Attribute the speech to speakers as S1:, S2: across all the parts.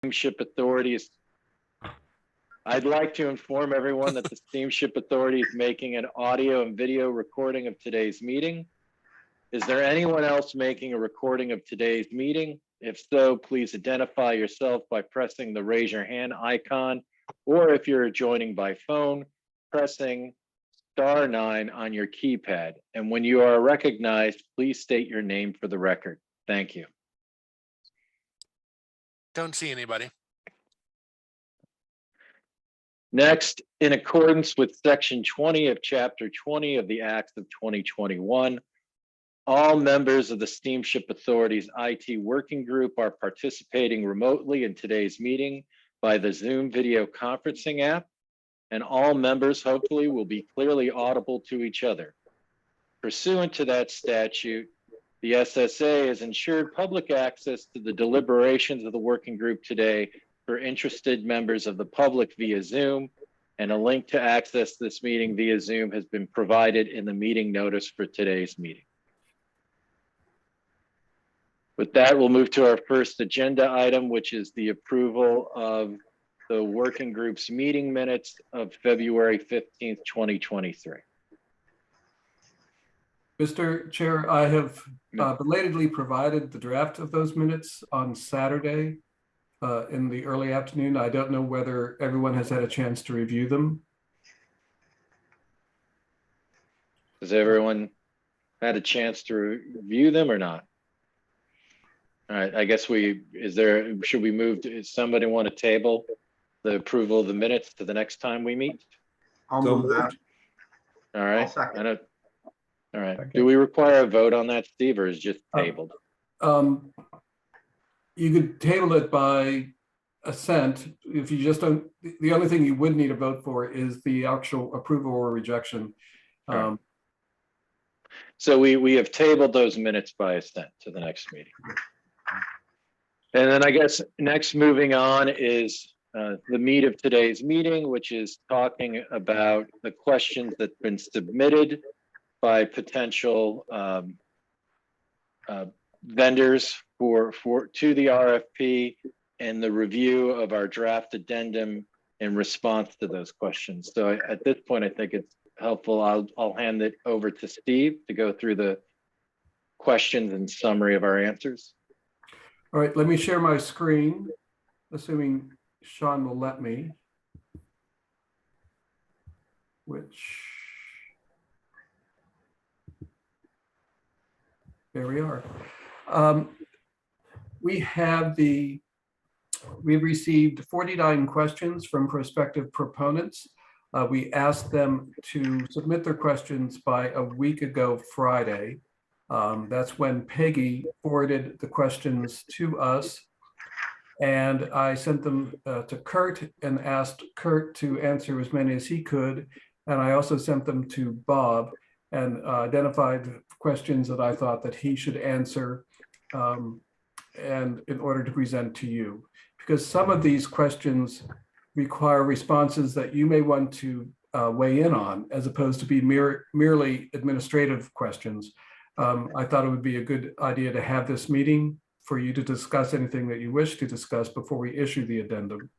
S1: Steamship Authority is. I'd like to inform everyone that the Steamship Authority is making an audio and video recording of today's meeting. Is there anyone else making a recording of today's meeting? If so, please identify yourself by pressing the raise your hand icon, or if you're joining by phone, pressing *9 on your keypad. And when you are recognized, please state your name for the record. Thank you.
S2: Don't see anybody.
S1: Next, in accordance with Section 20 of Chapter 20 of the Acts of 2021, all members of the Steamship Authority's IT working group are participating remotely in today's meeting by the Zoom video conferencing app, and all members hopefully will be clearly audible to each other. Pursuant to that statute, the SSA has ensured public access to the deliberations of the working group today for interested members of the public via Zoom, and a link to access this meeting via Zoom has been provided in the meeting notice for today's meeting. With that, we'll move to our first agenda item, which is the approval of the working group's meeting minutes of February 15th, 2023.
S3: Mr. Chair, I have belatedly provided the draft of those minutes on Saturday in the early afternoon. I don't know whether everyone has had a chance to review them.
S1: Has everyone had a chance to review them or not? All right, I guess should we move to, does somebody want to table the approval of the minutes to the next time we meet?
S4: I'll move that.
S1: All right.
S4: I'll second.
S1: All right.
S3: Okay.
S1: Do we require a vote on that, Steve, or is it just tabled?
S3: You could table it by assent. If you just don't, the only thing you would need a vote for is the actual approval or rejection.
S1: So we have tabled those minutes by assent to the next meeting. And then I guess next moving on is the meat of today's meeting, which is talking about the questions that have been submitted by potential vendors to the RFP, and the review of our draft addendum in response to those questions. So at this point, I think it's helpful. I'll hand it over to Steve to go through the questions and summary of our answers.
S3: All right, let me share my screen, assuming Sean will let me, there we are. We've received 49 questions from prospective proponents. We asked them to submit their questions by a week ago Friday. That's when Peggy forwarded the questions to us, and I sent them to Kurt and asked Kurt to answer as many as he could. And I also sent them to Bob and identified questions that I thought that he should answer and in order to present to you. Because some of these questions require responses that you may want to weigh in on, as opposed to be merely administrative questions. I thought it would be a good idea to have this meeting for you to discuss anything that you wish to discuss before we issue the addendum.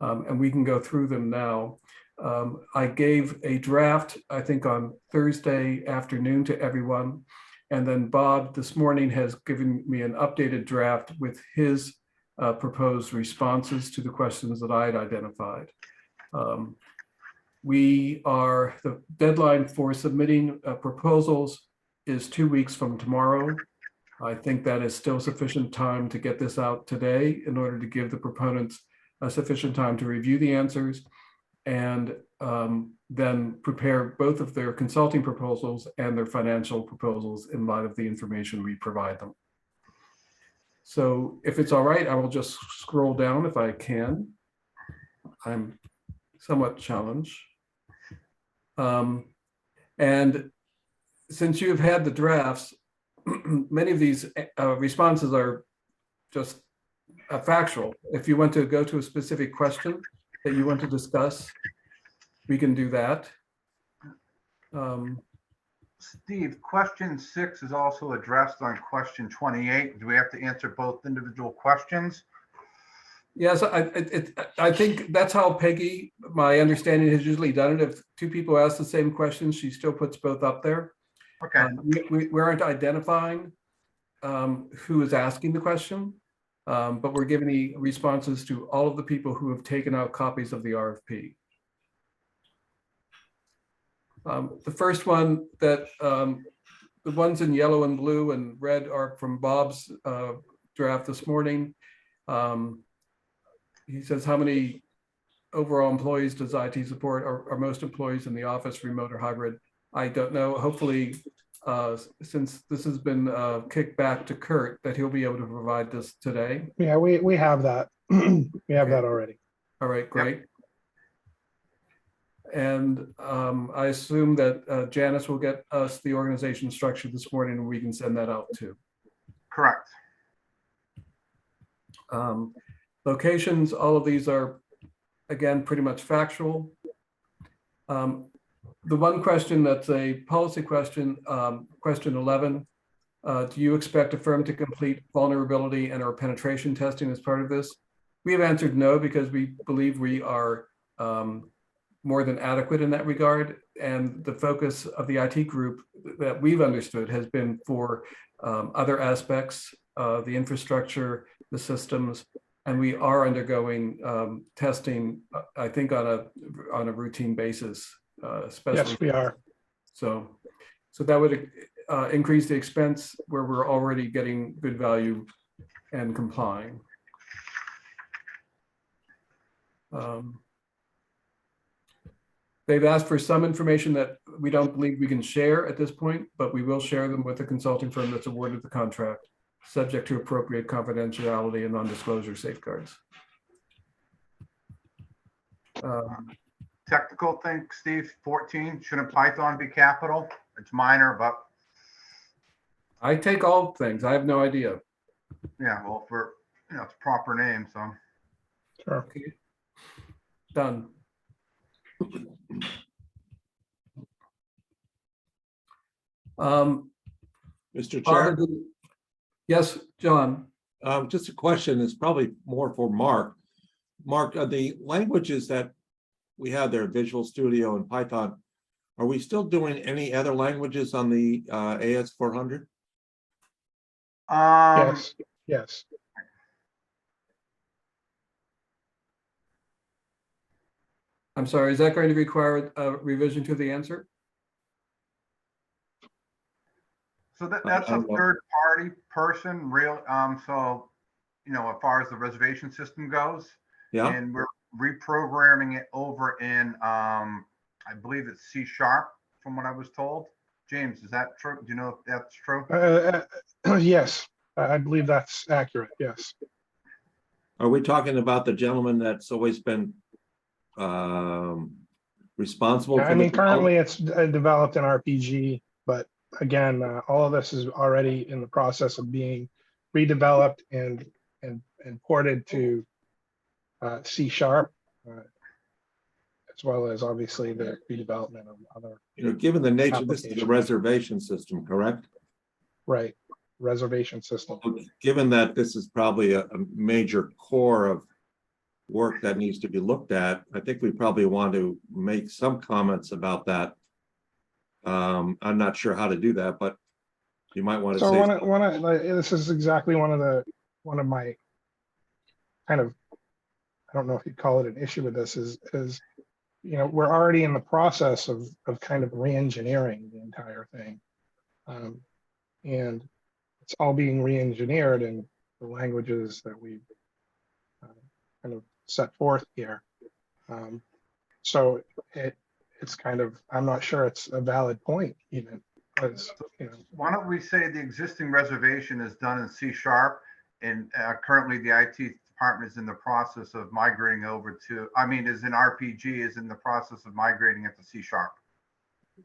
S3: And we can go through them now. I gave a draft, I think, on Thursday afternoon to everyone. And then Bob this morning has given me an updated draft with his proposed responses to the questions that I had identified. The deadline for submitting proposals is 2 weeks from tomorrow. I think that is still sufficient time to get this out today in order to give the proponents sufficient time to review the answers and then prepare both of their consulting proposals and their financial proposals in light of the information we provide them. So if it's all right, I will just scroll down if I can. I'm somewhat challenged. And since you've had the drafts, many of these responses are just factual. If you want to go to a specific question that you want to discuss, we can do that.
S4: Steve, question 6 is also addressed on question 28. Do we have to answer both individual questions?
S3: Yes, I think that's how Peggy, my understanding, has usually done it. If two people ask the same question, she still puts both up there.
S4: Okay,
S3: We aren't identifying who is asking the question, but we're giving the responses to all of the people who have taken out copies of the RFP. The first one that the ones in yellow and blue and red are from Bob's draft this morning. He says, how many overall employees does IT support? Are most employees in the office remote or hybrid? I don't know. Hopefully, since this has been kicked back to Kurt, that he'll be able to provide this today.
S2: Yeah, we have that. We have that already.
S3: All right, great. And I assume that Janice will get us the organization structure this morning and we can send that out too.
S4: correct.
S3: Locations, all of these are, again, pretty much factual. The one question that's a policy question, question 11, do you expect a firm to complete vulnerability and or penetration testing as part of this? We have answered no, because we believe we are more than adequate in that regard. And the focus of the IT group that we've understood has been for other aspects, the infrastructure, the systems, and we are undergoing testing, I think, on a routine basis, especially.
S2: Yes, we are.
S3: So that would increase the expense where we're already getting good value and complying. They've asked for some information that we don't believe we can share at this point, but we will share them with the consulting firm that's awarded the contract, subject to appropriate confidentiality and non-disclosure safeguards.
S4: Technical thing, Steve, 14, shouldn't Python be capital? It's minor, but
S3: I take all things. I have no idea.
S4: yeah, well, for, it's proper name, so.
S2: Sure.
S3: Okay. Done.
S5: Mr. Chair,
S3: Yes, John.
S5: just a question. It's probably more for Mark. Mark, the languages that we have there, Visual Studio and Python, are we still doing any other languages on the AS400?
S2: Yes, yes.
S3: I'm sorry, is that going to require a revision to the answer?
S4: So that's a third party person, real, so, as far as the reservation system goes.
S5: Yeah,
S4: And we're reprogramming it over in, I believe it's C# from what I was told. James, is that true? Do you know if that's true?
S2: Yes, I believe that's accurate. Yes.
S5: are we talking about the gentleman that's always been responsible
S2: Yeah,
S5: for
S2: I mean,
S5: the
S2: currently it's developed in RPG, but again, all of this is already in the process of being redeveloped and ported to C#, as well as obviously the redevelopment of other,
S5: given the nature, this is the
S2: application.
S5: reservation system, correct?
S2: right, reservation system.
S5: Given that this is probably a major core of work that needs to be looked at, I think we probably want to make some comments about that. I'm not sure how to do that, but you might want to
S2: So
S5: say.
S2: this is exactly one of my kind of, I don't know if you'd call it an issue with this, is we're already in the process of kind of re-engineering the entire thing. And it's all being re-engineered in the languages that we kind of set forth here. So it's kind of, I'm not sure it's a valid point even, because,
S4: Why don't we say the existing reservation is done in C# and currently the IT department is in the process of migrating over to, is in RPG, is in the process of migrating it to C#.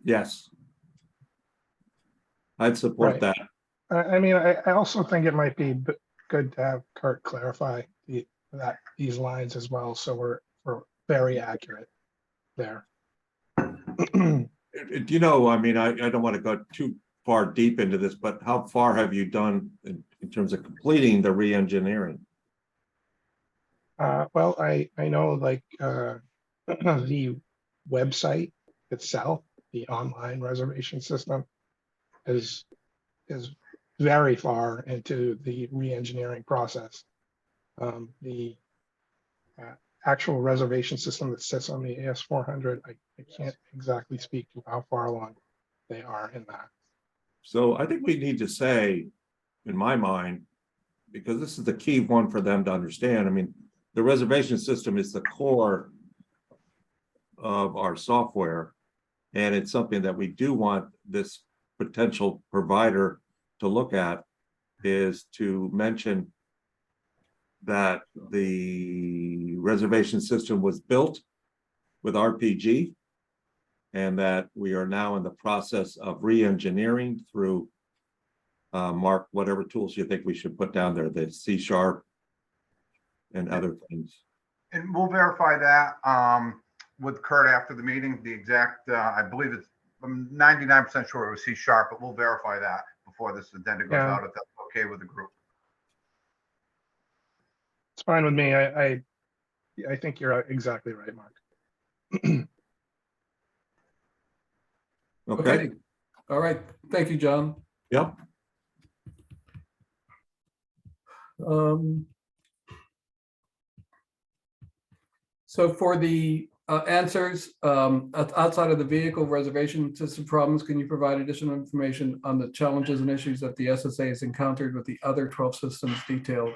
S5: Yes. I'd support
S2: Right.
S5: that.
S2: I mean, I also think it might be good to have Kurt clarify these lines as well, so we're very accurate there.
S5: I don't want to go too far deep into this, but how far have you done in terms of completing the re-engineering?
S2: Well, I know like the website itself, the online reservation system is very far into the re-engineering process. The actual reservation system that sits on the AS400, I can't exactly speak to how far along they are in that.
S5: So I think we need to say, in my mind, because this is the key one for them to understand. I mean, the reservation system is the core of our software. And it's something that we do want this potential provider to look at, is to mention that the reservation system was built with RPG, and that we are now in the process of re-engineering through Mark, whatever tools you think we should put down there, the C# and other things.
S4: And we'll verify that with Kurt after the meeting, the exact, I believe it's, I'm 99% sure it was C#, but we'll verify that before this addenda goes
S2: Yeah.
S4: out, if that's okay with the group.
S2: It's fine with me. I think you're exactly right, Mark.
S5: Okay,
S3: All right. Thank you, John.
S5: yep.
S3: So for the answers, outside of the vehicle reservation system problems, can you provide additional information on the challenges and issues that the SSA has encountered with the other 12 systems detailed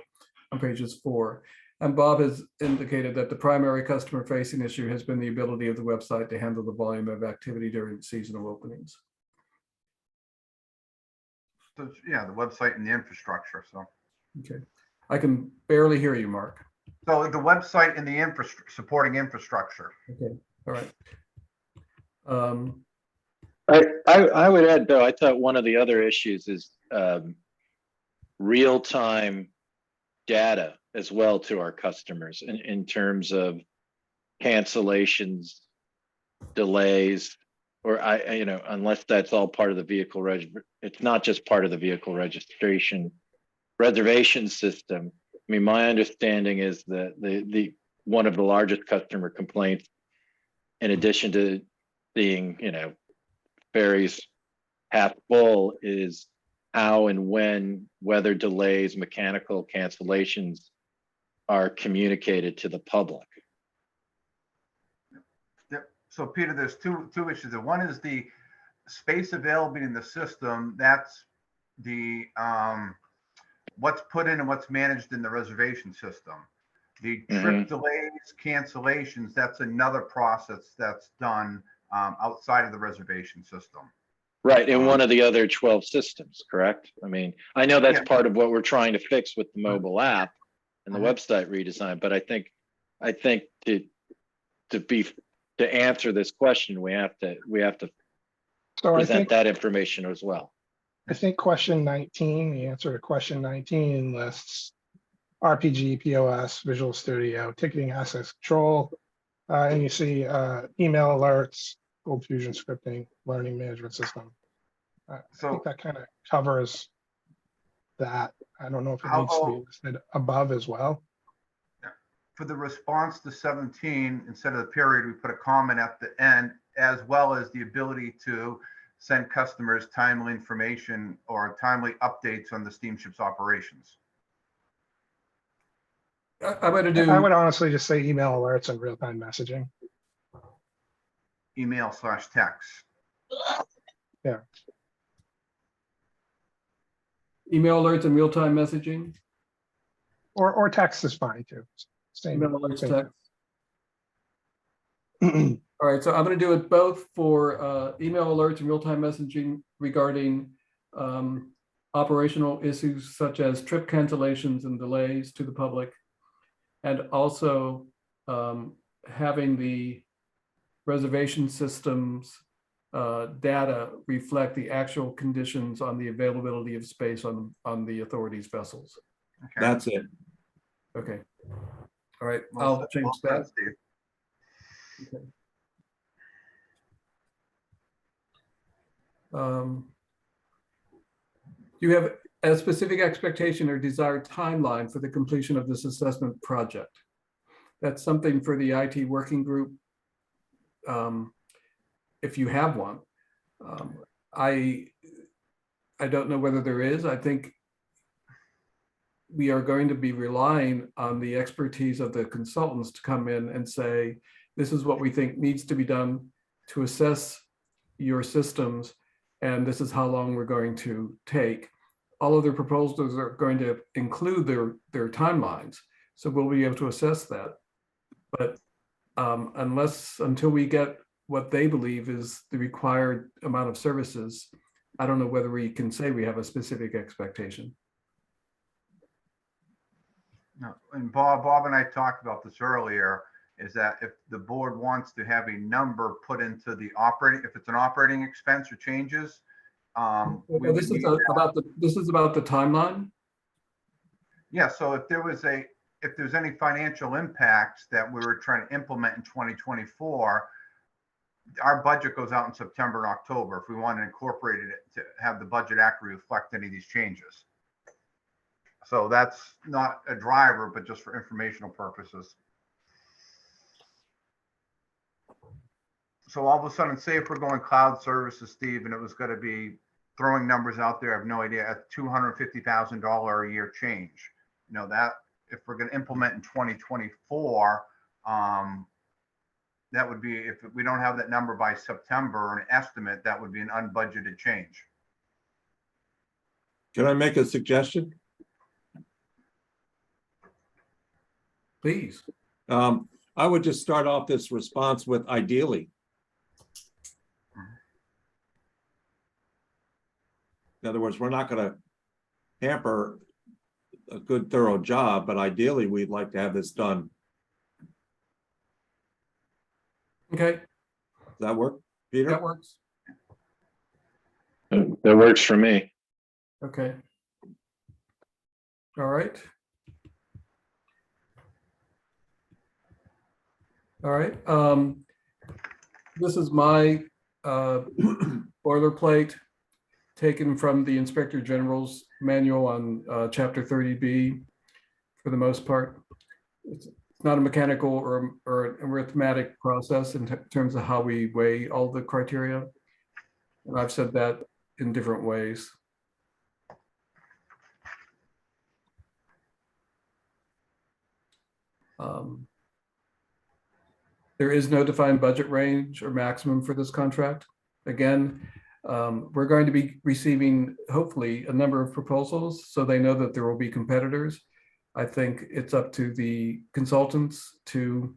S3: on pages 4? And Bob has indicated that the primary customer facing issue has been the ability of the website to handle the volume of activity during seasonal openings.
S4: So, yeah, the website and the infrastructure, so.
S3: Okay, I can barely hear you, Mark.
S4: So the website and the supporting infrastructure.
S3: Okay, all right.
S1: I would add, though, I thought one of the other issues is real-time data as well to our customers in terms of cancellations, delays, or unless that's all part of the vehicle it's not just part of the vehicle reservation system. I mean, my understanding is that the one of the largest customer complaints, in addition to being, ferries half full, is how and when weather delays, mechanical cancellations are communicated to the public.
S4: Yep. So Peter, there's two issues. One is the space availability in the system. That's the what's put in and what's managed in the reservation system. The trip delays, cancellations, that's another process that's done outside of the reservation system.
S1: Right, in one of the other 12 systems, correct? I mean, I know that's
S4: Yeah.
S1: part of what we're trying to fix with the mobile app and the website redesign, but I think to answer this question, we have to
S2: So I
S1: present
S2: think
S1: that information as well.
S2: question 19, the answer to question 19 lists RPG, POS, Visual Studio, ticketing, access control, and you see email alerts, Cold Fusion scripting, learning management system. I think that kind of covers that. I don't know if it needs to be listed above as well.
S4: For the response to 17, instead of the period, we put a comment at the end, as well as the ability to send customers timely information or timely updates on the steamship's operations.
S3: I'm going to do.
S2: I would honestly just say email alerts and real-time messaging.
S4: Email/text.
S2: Yeah.
S3: Email alerts and real-time messaging.
S2: Or text is fine too. Same.
S3: Email alerts,
S2: same.
S3: text. All right, so I'm going to do it both for email alerts and real-time messaging regarding operational issues such as trip cancellations and delays to the public, and also having the reservation systems data reflect the actual conditions on the availability of space on the authority's vessels.
S4: Okay.
S5: That's it.
S3: Okay. All right,
S4: Well
S3: I'll
S4: said,
S3: change
S4: well said,
S3: that.
S4: Steve.
S3: Okay. Do you have a specific expectation or desired timeline for the completion of this assessment project? That's something for the IT working group. If you have one. I don't know whether there is. I think we are going to be relying on the expertise of the consultants to come in and say, this is what we think needs to be done to assess your systems, and this is how long we're going to take. All of their proposals are going to include their timelines, so we'll be able to assess that. But until we get what they believe is the required amount of services, I don't know whether we can say we have a specific expectation.
S4: No, and Bob and I talked about this earlier, is that if the board wants to have a number put into the operating, if it's an operating expense or changes.
S3: Well, this is about the timeline.
S4: Yeah, so if there's any financial impacts that we were trying to implement in 2024, our budget goes out in September and October if we want to incorporate it to have the budget accurately reflect any of these changes. So that's not a driver, but just for informational purposes. So all of a sudden, say if we're going cloud services, Steve, and it was going to be throwing numbers out there, I have no idea, at $250,000 a year change. You know, that if we're going to implement in 2024, that would be, if we don't have that number by September or an estimate, that would be an unbudgeted change.
S5: Can I make a suggestion?
S3: Please.
S5: I would just start off this response with ideally. In other words, we're not going to hamper a good, thorough job, but ideally, we'd like to have this done.
S3: Okay,
S5: Does that work, Peter?
S3: that works.
S1: That works for me.
S3: Okay. All right. All right. This is my boilerplate taken from the Inspector General's manual on Chapter 30B for the most part. It's not a mechanical or an arithmetic process in terms of how we weigh all the criteria. And I've said that in different ways. There is no defined budget range or maximum for this contract. Again, we're going to be receiving, hopefully, a number of proposals, so they know that there will be competitors. I think it's up to the consultants to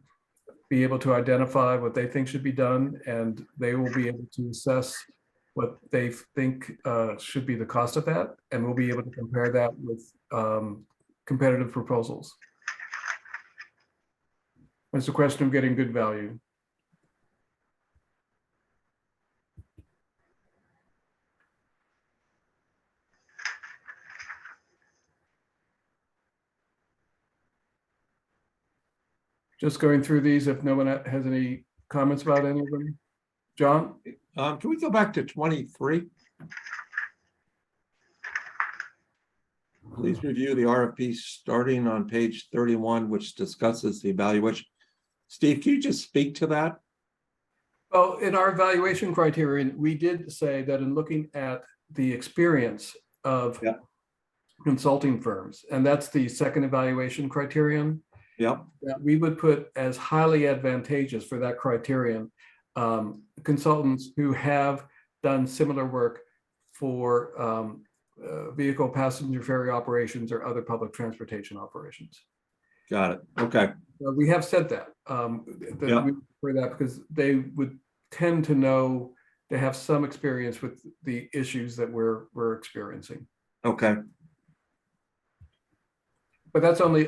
S3: be able to identify what they think should be done, and they will be able to assess what they think should be the cost of that, and we'll be able to compare that with competitive proposals. It's a question of getting good value. Just going through these, if no one has any comments about any of them. John?
S5: Can we go back to 23? Please review the RFP starting on page 31, which discusses the evaluation. Steve, can you just speak to that?
S3: Well, in our evaluation criterion, we did say that in looking at the experience of
S5: Yep.
S3: consulting firms, and that's the second evaluation criterion,
S5: Yep.
S3: that we would put as highly advantageous for that criterion consultants who have done similar work for vehicle passenger ferry operations or other public transportation operations.
S5: Got it. Okay.
S3: We have said that,
S5: Yeah.
S3: for that, because they would tend to know, to have some experience with the issues that we're experiencing.
S5: Okay.
S3: But that's only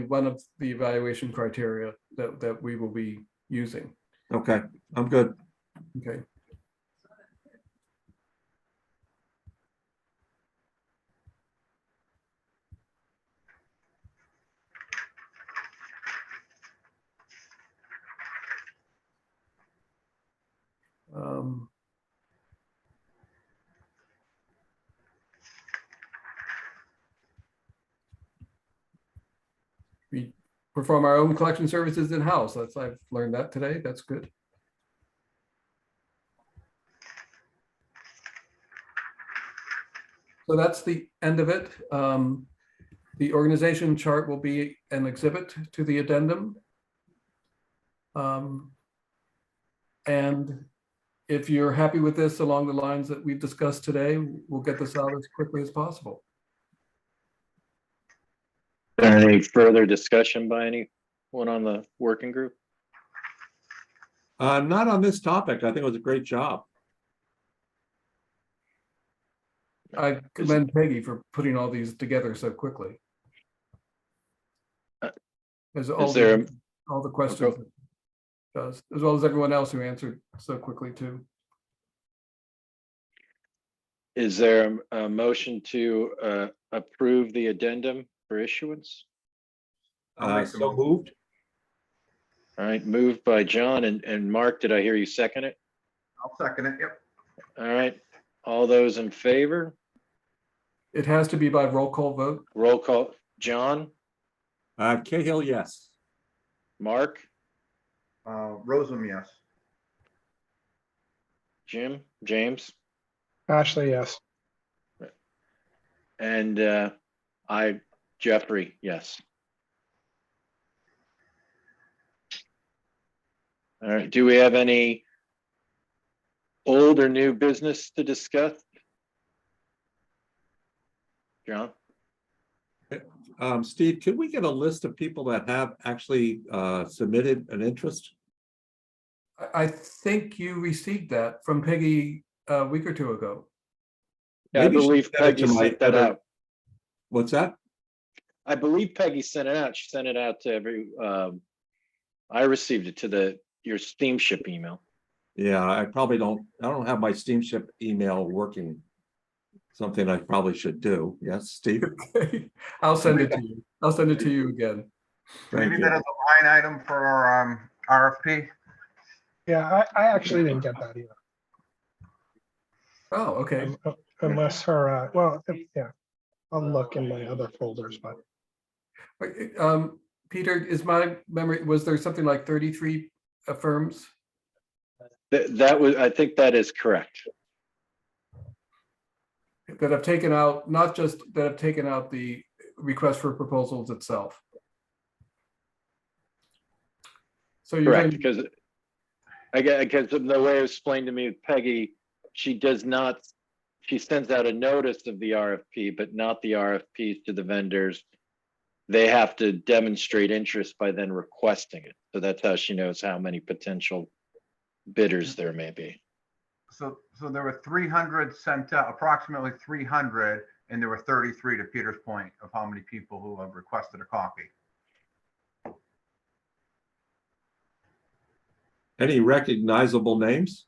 S3: one of the evaluation criteria that we will be using.
S5: Okay. I'm good.
S3: Okay. perform our own collection services in-house. I've learned that today. That's good. So that's the end of it. The organization chart will be an exhibit to the addendum. And if you're happy with this along the lines that we've discussed today, we'll get this out as quickly as possible.
S1: Any further discussion by anyone on the working group?
S5: Not on this topic. I think it was a great job.
S3: I commend Peggy for putting all these together so quickly. As all
S1: Is there,
S3: the questions it does, as well as everyone else who answered so quickly too.
S1: is there a motion to approve the addendum for issuance?
S4: I'll make the
S5: So
S4: motion.
S5: moved.
S1: All right, moved by John and Mark, did I hear you second it?
S4: I'll second it. Yep.
S1: All right, all those in favor?
S3: It has to be by roll call vote.
S1: Roll call, John,
S5: Cahill, yes.
S1: Mark,
S4: Roseman, yes.
S1: Jim, James,
S2: Ashley, yes.
S1: and Jeffrey, yes. All right, do we have any old or new business to discuss? John?
S5: Steve, could we get a list of people that have actually submitted an interest?
S3: I think you received that from Peggy a week or two ago.
S1: Yeah, I
S5: Maybe she
S1: believe
S5: sent it
S1: Peggy
S5: to my
S1: sent that
S5: other-
S1: out.
S5: What's that?
S1: I believe Peggy sent it out. She sent it out to I received it to your steamship email.
S5: Yeah, I don't have my steamship email working. Something I probably should do. Yes, Steve?
S3: Okay, I'll send it to you. I'll send it to you again.
S5: Thank
S4: Maybe
S5: you.
S4: that is a line item for our RFP.
S2: Yeah, I actually didn't get that either.
S3: Oh, okay.
S2: Unless her, well, yeah, I'll look in my other folders, but
S3: Peter, is my memory, was there something like 33 firms?
S1: That was, I think that is correct.
S3: That have taken out, not just that have taken out the request for proposals itself. So you're
S1: Correct,
S3: going,
S1: because because the way it was explained to me with Peggy, she sends out a notice of the RFP, but not the RFPs to the vendors. They have to demonstrate interest by then requesting it. So that's how she knows how many potential bidders there may be.
S4: So there were 300 sent out, approximately 300, and there were 33 to Peter's point of how many people who have requested a copy.
S5: Any recognizable names?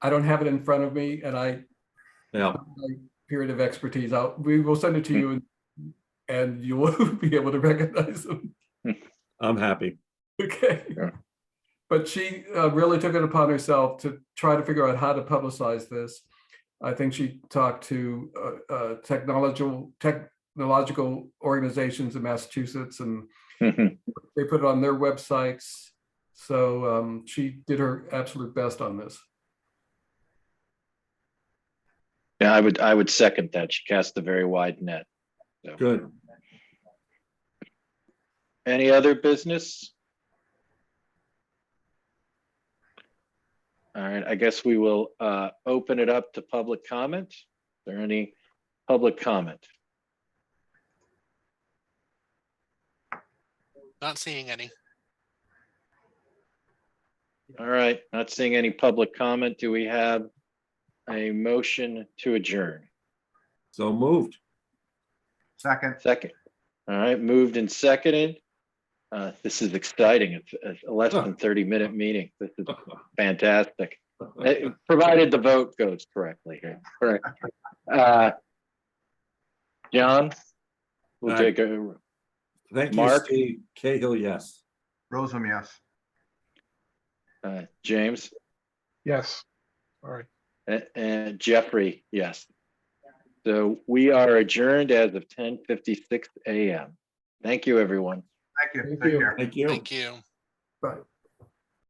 S3: I don't have it in front of me and
S5: Yeah,
S3: my period of expertise we will send it to you and you will be able to recognize them.
S5: I'm happy.
S3: Okay.
S1: Yeah.
S3: But she really took it upon herself to try to figure out how to publicize this. I think she talked to technological organizations in Massachusetts, and they put it on their websites. So she did her absolute best on this.
S1: Yeah, I would second that. She cast a very wide net. So.
S5: Good.
S1: Any other business? All right, I guess we will open it up to public comment. Is there any public comment?
S6: Not seeing any.
S1: All right, not seeing any public comment. Do we have a motion to adjourn?
S5: So moved.
S4: Second.
S1: Second. All right, moved and seconded. This is exciting. It's a less than 30-minute meeting. This is fantastic. Provided the vote goes correctly here. Correct. John? We'll
S5: Aye.
S1: take a,
S5: Thank you,
S1: Mark?
S5: Steve. Cahill, yes.
S4: Roseman, yes.
S1: James?
S2: yes. All right.
S1: And Jeffrey, yes. So we are adjourned as of 10:56 a.m. Thank you, everyone.
S4: Thank you.
S2: Thank
S4: Take
S2: you.
S4: care.
S5: Thank you.
S6: Thank you.
S3: Right.